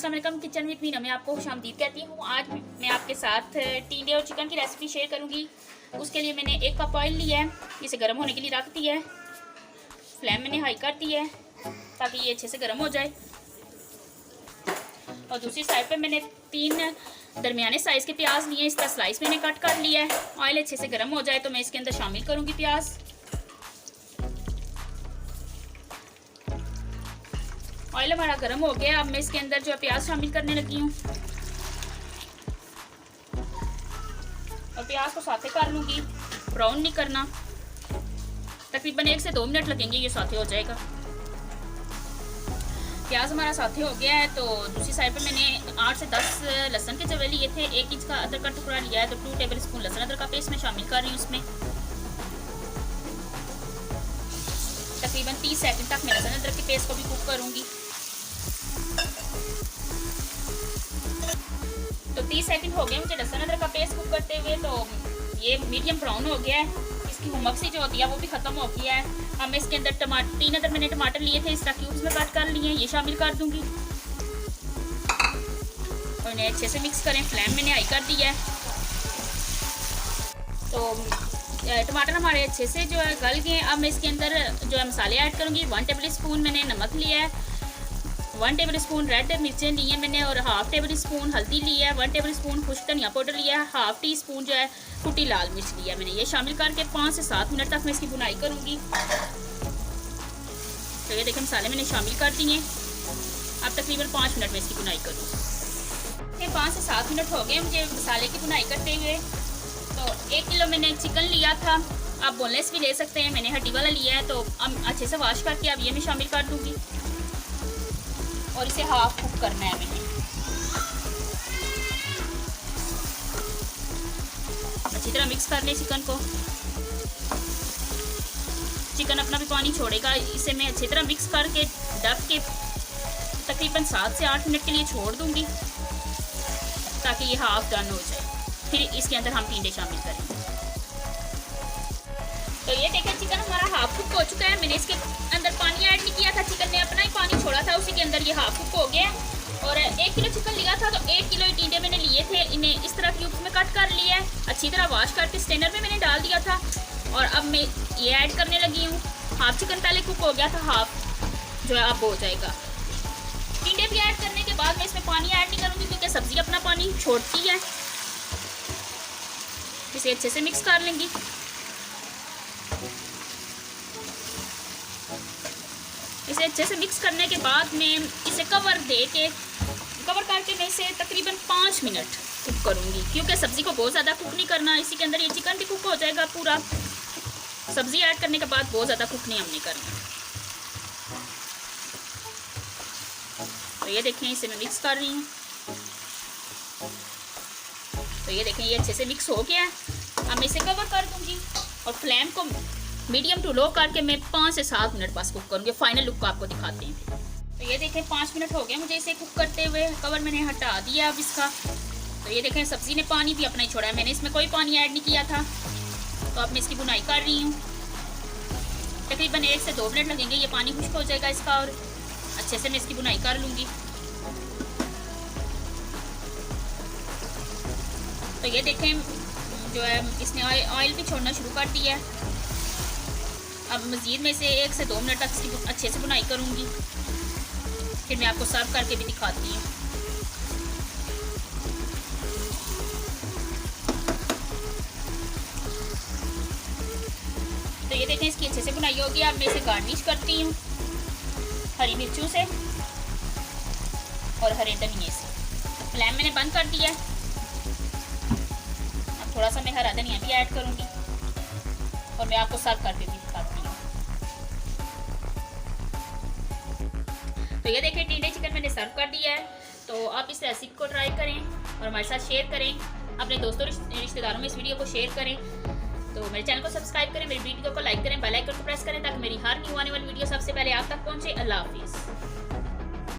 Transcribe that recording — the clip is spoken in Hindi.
अस्सलाम वालेकुम। किचन विद मीना में आपको खुशामदीद कहती हूँ। आज मैं आपके साथ टिंडे और चिकन की रेसिपी शेयर करूँगी। उसके लिए मैंने 1 कप ऑयल लिया है, इसे गर्म होने के लिए रख दिया है। फ्लेम मैंने हाई कर दी है ताकि ये अच्छे से गर्म हो जाए। और दूसरी साइड पे मैंने 3 दरमियाने साइज़ के प्याज लिए, इसका स्लाइस मैंने कट कर लिया है। ऑयल अच्छे से गर्म हो जाए तो मैं इसके अंदर शामिल करूँगी प्याज। ऑयल हमारा गर्म हो गया। अब मैं इसके अंदर जो है प्याज शामिल करने लगी हूँ और प्याज को साथे कर लूँगी, ब्राउन नहीं करना। तकरीबन 1 से 2 मिनट लगेंगे, ये साथे हो जाएगा। प्याज हमारा साथे हो गया है तो दूसरी साइड पे मैंने 8 से 10 लहसुन के जवे लिए थे। 1 इंच का अदरक का टुकड़ा लिया है तो 2 टेबल स्पून लहसुन अदरक का पेस्ट मैं शामिल कर रही हूँ इसमें। तकरीबन 30 सेकंड तक मैं लहसुन अदरक के पेस्ट को भी कुक करूँगी। तो 30 सेकंड हो गए मुझे लहसुन अदरक का पेस्ट कुक करते हुए। तो ये मीडियम ब्राउन हो गया है, इसकी उमक सी जो होती है वो भी ख़त्म हो गया है। अब मैं इसके अंदर 3 अदर मैंने टमाटर लिए थे, इसका क्यूब्स में कट कर लिए हैं, ये शामिल कर दूंगी और इन्हें अच्छे से मिक्स करें। फ्लेम मैंने हाई कर दिया है। तो टमाटर हमारे अच्छे से जो है गल गए। अब मैं इसके अंदर जो है मसाले ऐड करूँगी। 1 टेबल स्पून मैंने नमक लिया है, 1 टेबल स्पून रेड मिर्चें ली हैं मैंने और 1/2 टेबल स्पून हल्दी ली है, 1 टेबल स्पून खुश्क धनिया पाउडर लिया है, 1/2 टी स्पून जो है कुटी लाल मिर्च लिया है मैंने। ये शामिल करके 5 से 7 मिनट तक मैं इसकी बुनाई करूँगी। तो ये देखें मसाले मैंने शामिल कर दिए। अब तकरीबन 5 मिनट में इसकी बुनाई करूँगी। 5 से 7 मिनट हो गए मुझे मसाले की बुनाई करते हुए। तो 1 किलो मैंने चिकन लिया था, आप बोनलेस भी ले सकते हैं, मैंने हड्डी वाला लिया है। तो अब अच्छे से वॉश करके अब ये मैं शामिल कर दूँगी और इसे हाफ कुक करना है मैंने। अच्छी तरह मिक्स कर ले चिकन को। चिकन अपना भी पानी छोड़ेगा, इसे मैं अच्छी तरह मिक्स करके ढक के तकरीबन 7 से 8 मिनट के लिए छोड़ दूंगी ताकि ये हाफ डन हो जाए। फिर इसके अंदर हम टिंडे शामिल करेंगे। तो ये देखें चिकन हमारा हाफ कुक हो चुका है। मैंने इसके अंदर पानी ऐड नहीं किया था, चिकन ने अपना ही पानी छोड़ा था, उसी के अंदर ये हाफ कुक हो गया। और 1 किलो चिकन लिया था तो 1 किलो टिंडे मैंने लिए थे, इन्हें इस तरह क्यूब्स में कट कर लिया है। अच्छी तरह वॉश करके स्ट्रेनर में मैंने डाल दिया था और अब मैं ये ऐड करने लगी हूँ। हाफ चिकन पहले कुक हो गया था, हाफ जो है अब हो जाएगा। टिंडे भी ऐड करने के बाद मैं इसमें पानी ऐड नहीं करूँगी क्योंकि सब्जी अपना पानी छोड़ती है। इसे अच्छे से मिक्स कर लेंगी। इसे अच्छे से मिक्स करने के बाद मैं इसे कवर करके मैं इसे तकरीबन 5 मिनट कुक करूँगी क्योंकि सब्ज़ी को बहुत ज़्यादा कुक नहीं करना। इसी के अंदर ये चिकन भी कुक हो जाएगा पूरा। सब्ज़ी ऐड करने के बाद बहुत ज़्यादा कुक नहीं हमने करना। तो ये देखें इसे मैं मिक्स कर रही हूँ। तो ये देखें ये अच्छे से मिक्स हो गया है। अब मैं इसे कवर कर दूँगी और फ्लेम को मीडियम टू लो करके मैं 5 से 7 मिनट बस कुक करूँगी। फाइनल लुक को आपको दिखाते हैं। तो ये देखें 5 मिनट हो गए मुझे इसे कुक करते हुए। कवर मैंने हटा दिया अब इसका। तो ये देखें सब्ज़ी ने पानी भी अपना ही छोड़ा है, मैंने इसमें कोई पानी ऐड नहीं किया था। तो अब मैं इसकी बुनाई कर रही हूँ। तकरीबन 1 से 2 मिनट लगेंगे, ये पानी खुश्क हो जाएगा इसका और अच्छे से मैं इसकी बुनाई कर लूँगी। तो ये देखें जो है इसने ऑयल भी छोड़ना शुरू कर दिया है। अब मज़ीद में इसे 1 से 2 मिनट तक इसकी अच्छे से बुनाई करूँगी। फिर मैं आपको सर्व करके भी दिखाती हूँ। तो ये देखें इसकी अच्छे से बुनाई होगी। अब मैं इसे गार्निश करती हूँ हरी मिर्चों से और हरे धनिए से। फ्लेम मैंने बंद कर दिया है। अब थोड़ा सा मैं हरा धनिया भी ऐड करूँगी और मैं आपको सर्व करके भी दिखाती हूँ। तो ये देखिए टिंडे चिकन मैंने सर्व कर दिया है। तो आप इस रेसिपी को ट्राई करें और हमारे साथ शेयर करें, अपने दोस्तों रिश्तेदारों में इस वीडियो को शेयर करें। तो मेरे चैनल को सब्सक्राइब करें, मेरी वीडियो को लाइक करें, बेल आइकन को प्रेस करें ताकि मेरी हर न्यू आने वाली वीडियो सबसे पहले आप तक पहुंचे। अल्लाह हाफिज़।